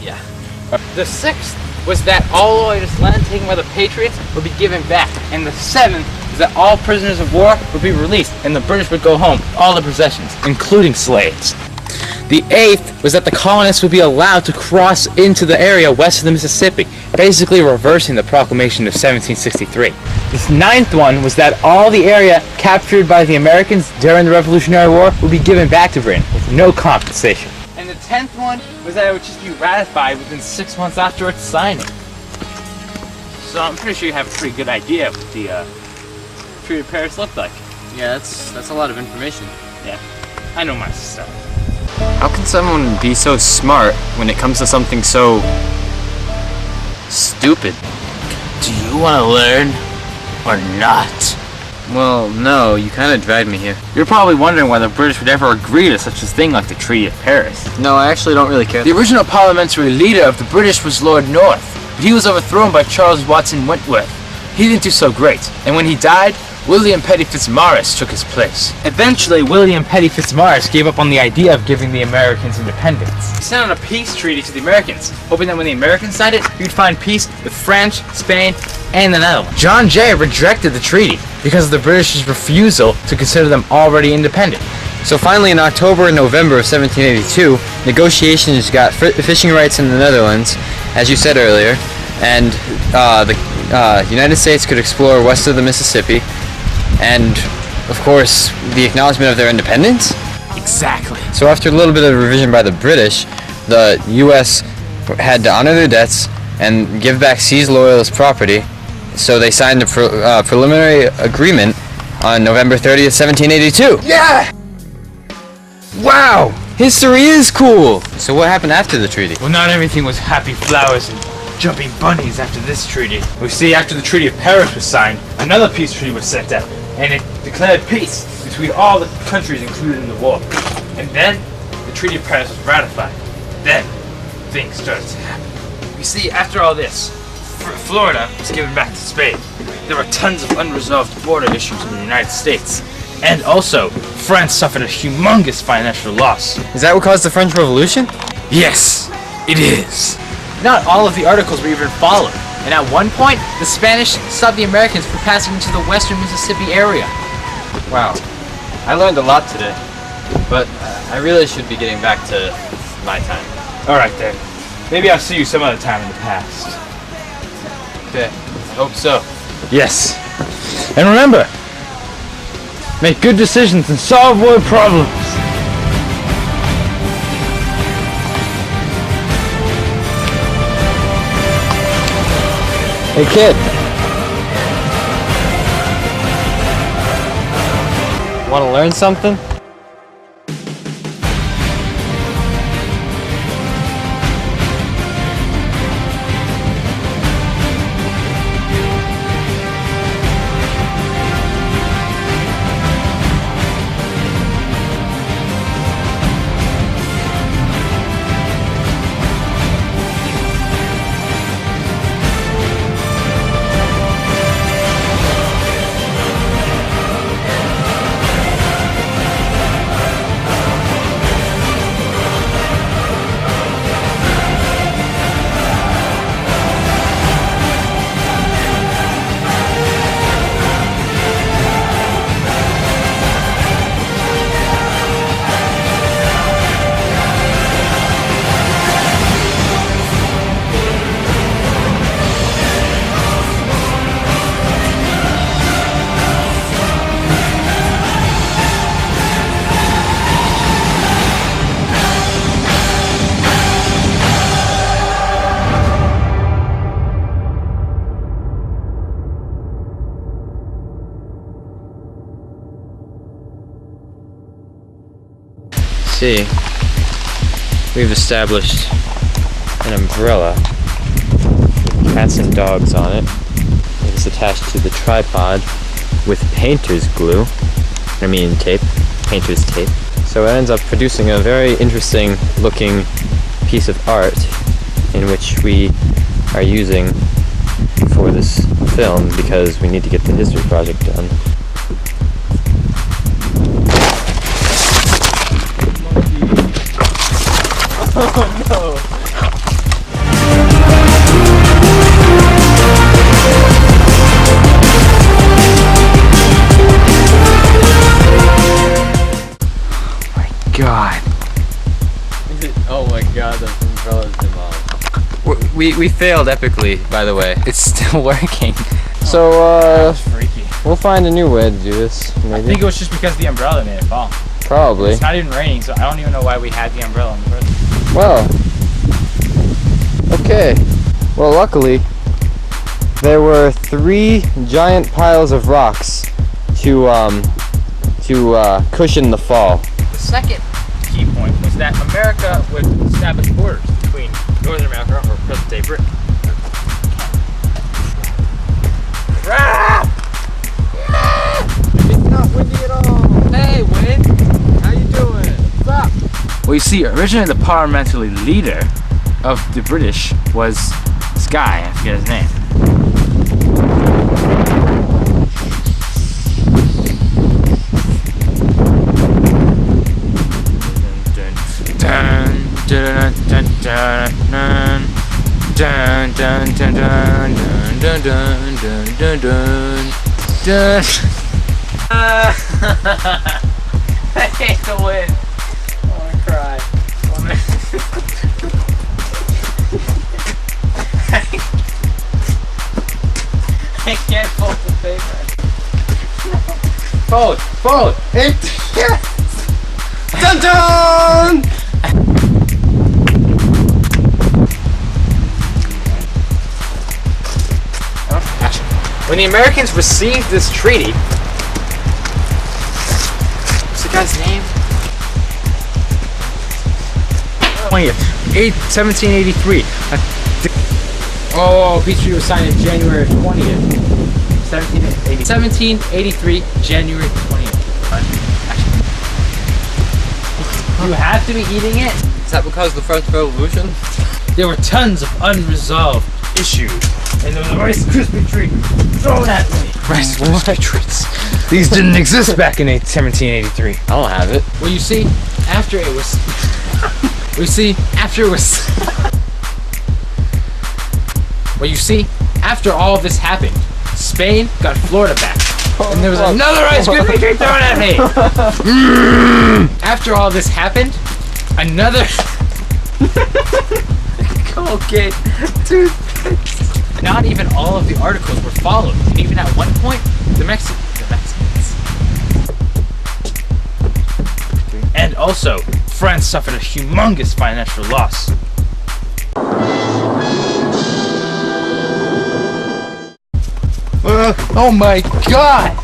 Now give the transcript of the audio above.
Yeah. The 6th was that all this land taken by the Patriots would be given back. And the 7th was that all prisoners of war would be released and the British would go home, all the possessions, including slaves. The 8th was that the colonists would be allowed to cross into the area west of the Mississippi, basically reversing the proclamation of 1763. This 9th one was that all the area captured by the Americans during the Revolutionary War would be given back to Britain with no compensation. And the 10th one was that it would just be ratified within 6 months after its signing. So I'm pretty sure you have a pretty good idea of what the Treaty of Paris looked like. Yeah, that's a lot of information. Yeah, I know my stuff. How can someone be so smart when it comes to something so stupid? Do you want to learn or not? Well, no, you kind of dragged me here. You're probably wondering why the British would ever agree to such a thing like the Treaty of Paris. No, I actually don't really care. The original parliamentary leader of the British was Lord North, but he was overthrown by Charles Watson Wentworth. He didn't do so great, and when he died, William Petty Fitzmaurice took his place. Eventually, William Petty Fitzmaurice gave up on the idea of giving the Americans independence. He sent out a peace treaty to the Americans, hoping that when the Americans signed it, he'd find peace with France, Spain, and the Netherlands. John Jay rejected the treaty because of the British's refusal to consider them already independent. So finally, in October and November of 1782, negotiations got fishing rights in the Netherlands, as you said earlier, and the United States could explore west of the Mississippi, and, of course, the acknowledgement of their independence? Exactly. So after a little bit of revision by the British, the U.S. had to honor their debts and give back seized loyalist property, so they signed a preliminary agreement on November 30th, 1782. Yeah! Wow! History is cool! So what happened after the treaty? Well, not everything was happy flowers and jumping bunnies after this treaty. We see after the Treaty of Paris was signed, another peace treaty was sent out, and it declared peace between all the countries included in the war. And then, the Treaty of Paris was ratified. Then, things started to happen. You see, after all this, Florida was given back to Spain. There were tons of unresolved border issues in the United States. And also, France suffered a humongous financial loss. Is that what caused the French Revolution? Yes, it is. Not all of the articles were even followed, and at one point, the Spanish stopped the Americans from passing into the western Mississippi area. Wow. I learned a lot today, but I really should be getting back to my time. Alright then, maybe I'll see you some other time in the past. Okay, hope so. Yes. And remember, make good decisions and solve world problems. Hey kid. Want to learn something? See, we've established an umbrella with cats and dogs on it. It is attached to the tripod with painter's glue. painter's tape. So it ends up producing a very interesting looking piece of art in which we are using for this film because we need to get the history project done. Oh no! umbrella is demolished. We failed epically, by the way. It's still working. So, That's freaky. we'll find a new way to do this, maybe. I think it was just because the umbrella made it fall. Probably. It's not even raining, so I don't even know why we had the umbrella in the first place. Well, okay. Well, luckily, there were 3 giant piles of rocks to cushion the fall. The second key point was that America would establish borders between Northern America, or present-day Britain. Crap! It's not windy at all. Hey, wind! How you doing? Stop! Well, you see, originally the parliamentary leader of the British was this guy, I forget his name. I hate the wind. I wanna cry. I can't fold the paper. Fold! Yes! Dun dun! When the Americans received this treaty, what's the guy's name? 1783. Oh, peace treaty was signed in January 20th. 1783, January 20th. You have to be eating it. Is that because of the French Revolution? There were tons of unresolved issues, and there was a Rice Krispie treat thrown at me. Rice Krispie treats. These didn't exist back in 1783. I don't have it. Well, you see, after it was... Well, you see, after all of this happened, Spain got Florida back. And there was another Rice Krispie treat thrown at me! After all this happened, another... Colgate toothpaste. Not even all of the articles were followed. And even at one point, the Mexicans... And also, France suffered a humongous financial loss. Oh my god!